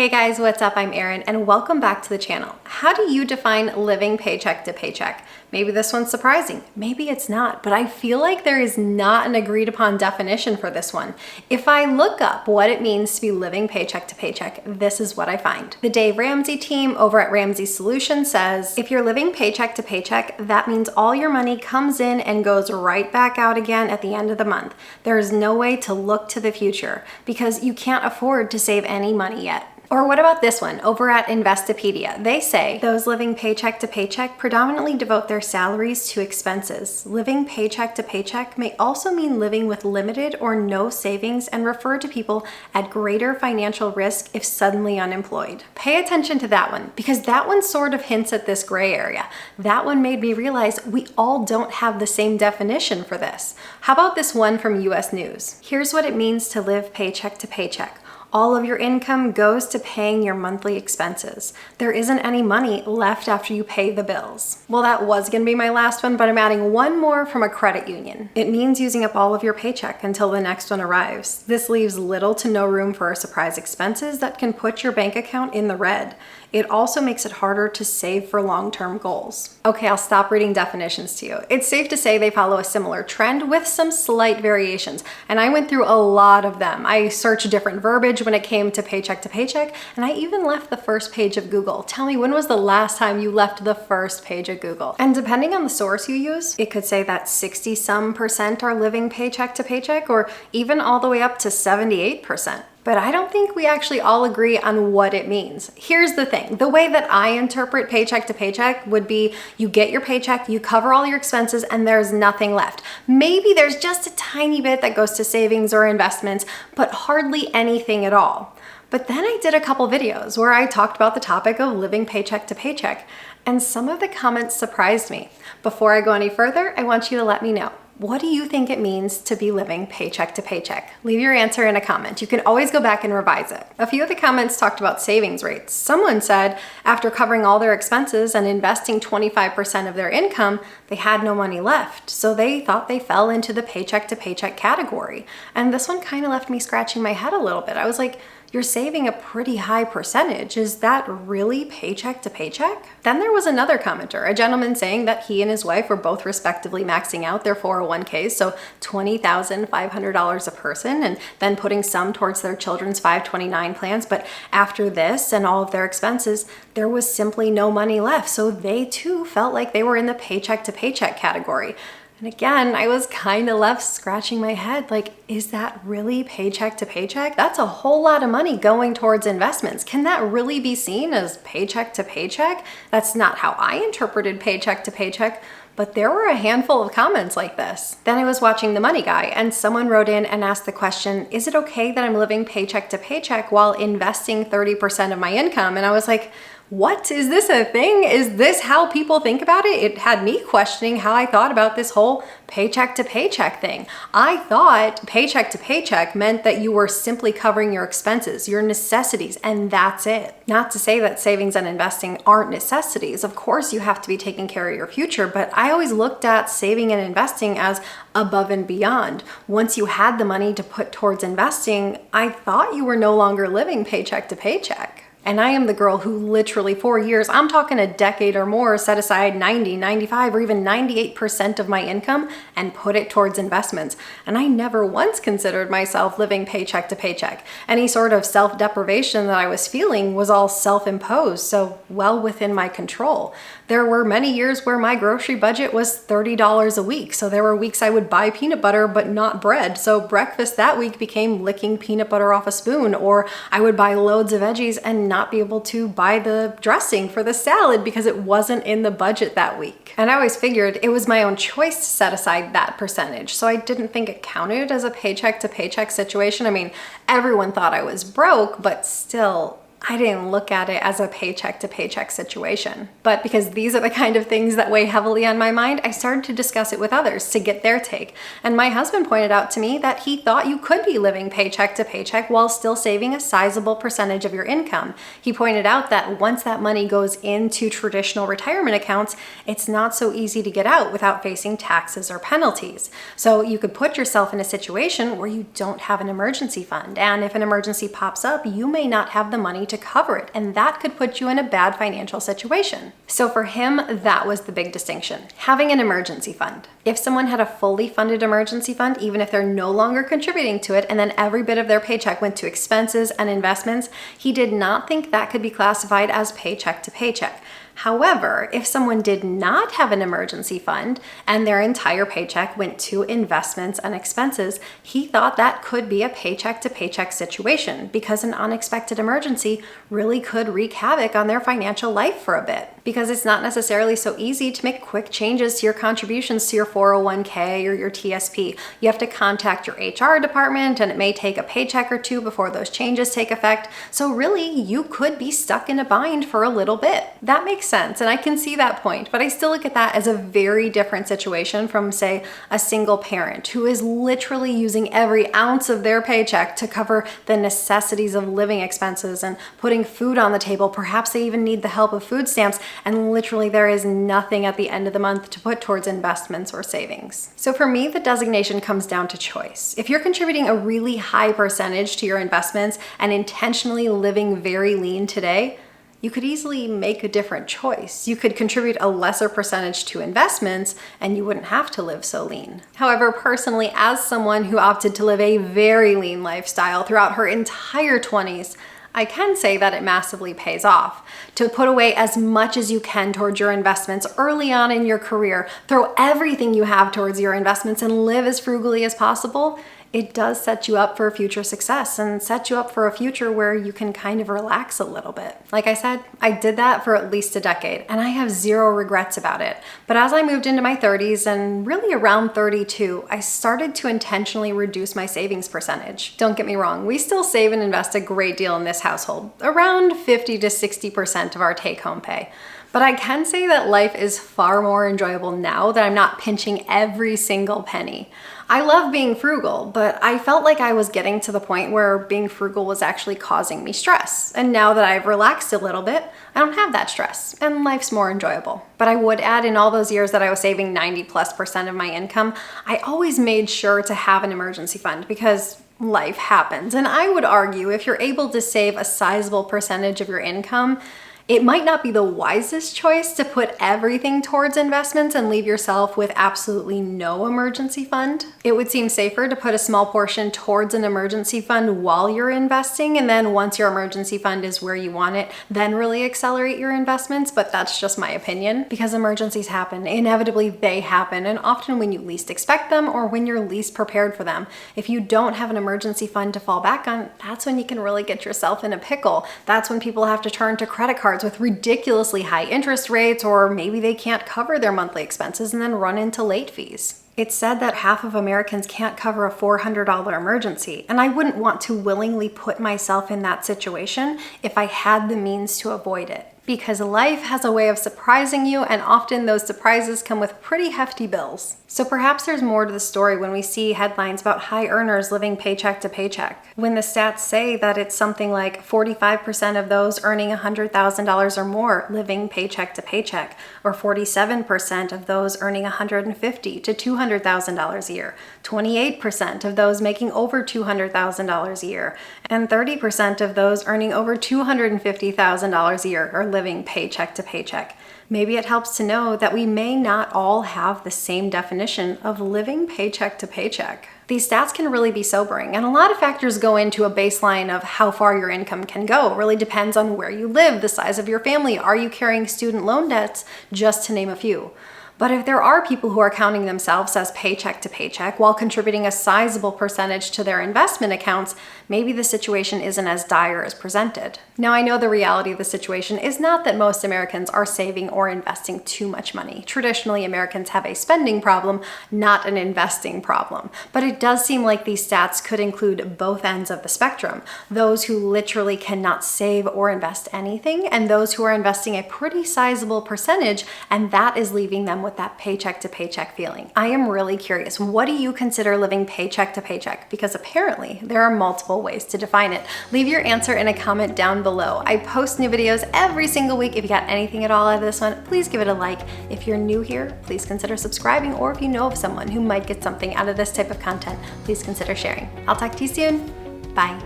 Hey guys, what's up? I'm Erin and welcome back to the channel. How do you define living paycheck to paycheck? Maybe this one's surprising, maybe it's not, but I feel like there is not an agreed upon definition for this one. If I look up what it means to be living paycheck to paycheck, this is what I find. The Dave Ramsey team over at Ramsey Solutions says, if you're living paycheck to paycheck, that means all your money comes in and goes right back out again at the end of the month. There is no way to look to the future because you can't afford to save any money yet. Or what about this one over at Investopedia? They say those living paycheck to paycheck predominantly devote their salaries to expenses. Living paycheck to paycheck may also mean living with limited or no savings and refer to people at greater financial risk if suddenly unemployed. Pay attention to that one because that one sort of hints at this gray area. That one made me realize we all don't have the same definition for this. How about this one from US News? Here's what it means to live paycheck to paycheck. All of your income goes to paying your monthly expenses. There isn't any money left after you pay the bills. Well, that was gonna be my last one, but I'm adding one more from a credit union. It means using up all of your paycheck until the next one arrives. This leaves little to no room for surprise expenses that can put your bank account in the red. It also makes it harder to save for long-term goals. Okay, I'll stop reading definitions to you. It's safe to say they follow a similar trend with some slight variations, and I went through a lot of them. I searched different verbiage when it came to paycheck, and I even left the first page of Google. Tell me, when was the last time you left the first page of Google? And depending on the source you use, it could say that 60-some% are living paycheck to paycheck, or even all the way up to 78%. But I don't think we actually all agree on what it means. Here's the thing. The way that I interpret paycheck to paycheck would be you get your paycheck, you cover all your expenses, and there's nothing left. Maybe there's just a tiny bit that goes to savings or investments, but hardly anything at all. But then I did a couple videos where I talked about the topic of living paycheck to paycheck, and some of the comments surprised me. Before I go any further, I want you to let me know. What do you think it means to be living paycheck to paycheck? Leave your answer in a comment. You can always go back and revise it. A few of the comments talked about savings rates. Someone said after covering all their expenses and investing 25% of their income, they had no money left. So they thought they fell into the paycheck to paycheck category. And this one kind of left me scratching my head a little bit. I was like, you're saving a pretty high percentage. Is that really paycheck to paycheck? Then there was another commenter, a gentleman saying that he and his wife were both respectively maxing out their 401ks, so $20,500 a person, and then putting some towards their children's 529 plans. But after this and all of their expenses, there was simply no money left. So they too felt like they were in the paycheck to paycheck category. And again, I was kind of left scratching my head like, is that really paycheck to paycheck? That's a whole lot of money going towards investments. Can that really be seen as paycheck to paycheck? That's not how I interpreted paycheck to paycheck, but there were a handful of comments like this. Then I was watching The Money Guy and someone wrote in and asked the question, is it okay that I'm living paycheck to paycheck while investing 30% of my income? And I was like, what? Is this a thing? Is this how people think about it? It had me questioning how I thought about this whole paycheck to paycheck thing. I thought paycheck to paycheck meant that you were simply covering your expenses, your necessities, and that's it. Not to say that savings and investing aren't necessities. Of course, you have to be taking care of your future, but I always looked at saving and investing as above and beyond. Once you had the money to put towards investing, I thought you were no longer living paycheck to paycheck. And I am the girl who literally 4 years, I'm talking a decade or more, set aside 90, 95, or even 98% of my income and put it towards investments. And I never once considered myself living paycheck to paycheck. Any sort of self-deprivation that I was feeling was all self-imposed, so well within my control. There were many years where my grocery budget was $30 a week. So there were weeks I would buy peanut butter, but not bread. So breakfast that week became licking peanut butter off a spoon, or I would buy loads of veggies and not be able to buy the dressing for the salad because it wasn't in the budget that week. And I always figured it was my own choice to set aside that percentage. So I didn't think it counted as a paycheck to paycheck situation. I mean, everyone thought I was broke, but still, I didn't look at it as a paycheck to paycheck situation. But because these are the kind of things that weigh heavily on my mind, I started to discuss it with others to get their take. And my husband pointed out to me that he thought you could be living paycheck to paycheck while still saving a sizable percentage of your income. He pointed out that once that money goes into traditional retirement accounts, it's not so easy to get out without facing taxes or penalties. So you could put yourself in a situation where you don't have an emergency fund. And if an emergency pops up, you may not have the money to to cover it, and that could put you in a bad financial situation. So for him, that was the big distinction, having an emergency fund. If someone had a fully funded emergency fund, even if they're no longer contributing to it, and then every bit of their paycheck went to expenses and investments, he did not think that could be classified as paycheck to paycheck. However, if someone did not have an emergency fund and their entire paycheck went to investments and expenses, he thought that could be a paycheck to paycheck situation because an unexpected emergency really could wreak havoc on their financial life for a bit. Because it's not necessarily so easy to make quick changes to your contributions to your 401k or your TSP. You have to contact your HR department, and it may take a paycheck or two before those changes take effect. So really, you could be stuck in a bind for a little bit. That makes sense, and I can see that point, but I still look at that as a very different situation from, say, a single parent who is literally using every ounce of their paycheck to cover the necessities of living expenses and putting food on the table. Perhaps they even need the help of food stamps, and literally there is nothing at the end of the month to put towards investments or savings. So for me, the designation comes down to choice. If you're contributing a really high percentage to your investments and intentionally living very lean today, you could easily make a different choice. You could contribute a lesser percentage to investments and you wouldn't have to live so lean. However, personally, as someone who opted to live a very lean lifestyle throughout her entire 20s, I can say that it massively pays off. To put away as much as you can towards your investments early on in your career, throw everything you have towards your investments and live as frugally as possible, it does set you up for future success and set you up for a future where you can kind of relax a little bit. Like I said, I did that for at least a decade and I have zero regrets about it. But as I moved into my 30s and really around 32, I started to intentionally reduce my savings percentage. Don't get me wrong, we still save and invest a great deal in this household, around 50 to 60% of our take-home pay. But I can say that life is far more enjoyable now that I'm not pinching every single penny. I love being frugal, but I felt like I was getting to the point where being frugal was actually causing me stress. And now that I've relaxed a little bit, I don't have that stress and life's more enjoyable. But I would add, in all those years that I was saving 90+% of my income, I always made sure to have an emergency fund because life happens. And I would argue if you're able to save a sizable percentage of your income, it might not be the wisest choice to put everything towards investments and leave yourself with absolutely no emergency fund. It would seem safer to put a small portion towards an emergency fund while you're investing, and then once your emergency fund is where you want it, then really accelerate your investments. But that's just my opinion, because emergencies happen. Inevitably, they happen, and often when you least expect them or when you're least prepared for them. If you don't have an emergency fund to fall back on, that's when you can really get yourself in a pickle. That's when people have to turn to credit cards with ridiculously high interest rates, or maybe they can't cover their monthly expenses and then run into late fees. It's said that half of Americans can't cover a $400 emergency, and I wouldn't want to willingly put myself in that situation if I had the means to avoid it. Because life has a way of surprising you, and often those surprises come with pretty hefty bills. So perhaps there's more to the story when we see headlines about high earners living paycheck to paycheck. When the stats say that it's something like 45% of those earning $100,000 or more living paycheck to paycheck, or 47% of those earning $150,000 to $200,000 a year, 28% of those making over $200,000 a year, and 30% of those earning over $250,000 a year are living paycheck to paycheck. Maybe it helps to know that we may not all have the same definition of living paycheck to paycheck. These stats can really be sobering, and a lot of factors go into a baseline of how far your income can go. It really depends on where you live, the size of your family, are you carrying student loan debts, just to name a few. But if there are people who are counting themselves as paycheck to paycheck while contributing a sizable percentage to their investment accounts, maybe the situation isn't as dire as presented. Now, I know the reality of the situation is not that most Americans are saving or investing too much money. Traditionally, Americans have a spending problem, not an investing problem. But it does seem like these stats could include both ends of the spectrum. Those who literally cannot save or invest anything, and those who are investing a pretty sizable percentage, and that is leaving them with that paycheck to paycheck feeling. I am really curious, what do you consider living paycheck to paycheck? Because apparently there are multiple ways to define it. Leave your answer in a comment down below. I post new videos every single week. If you got anything at all out of this one, please give it a like. If you're new here, please consider subscribing, or if you know of someone who might get something out of this type of content, please consider sharing. I'll talk to you soon. Bye.